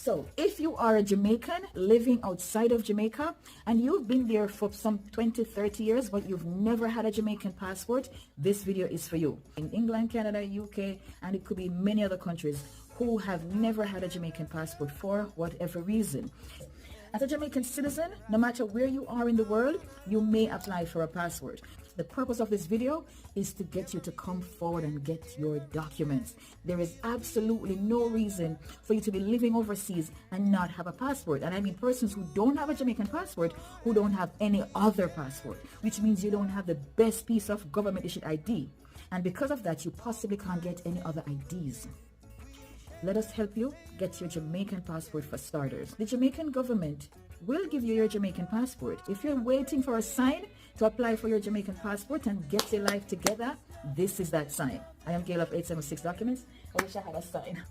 So if you are a Jamaican living outside of Jamaica and you've been there for some 20, 30 years, but you've never had a Jamaican passport, this video is for you. In England, Canada, UK, and it could be many other countries who have never had a Jamaican passport for whatever reason. As a Jamaican citizen, no matter where you are in the world, you may apply for a passport. The purpose of this video is to get you to come forward and get your documents. There is absolutely no reason for you to be living overseas and not have a passport. And I mean persons who don't have a Jamaican passport, who don't have any other passport, which means you don't have the best piece of government issued ID. And because of that, you possibly can't get any other IDs. Let us help you get your Jamaican passport for starters. The Jamaican government will give you your Jamaican passport. If you're waiting for a sign to apply for your Jamaican passport and get your life together, this is that sign. I am Gail of 876 Documents. I wish I had a sign.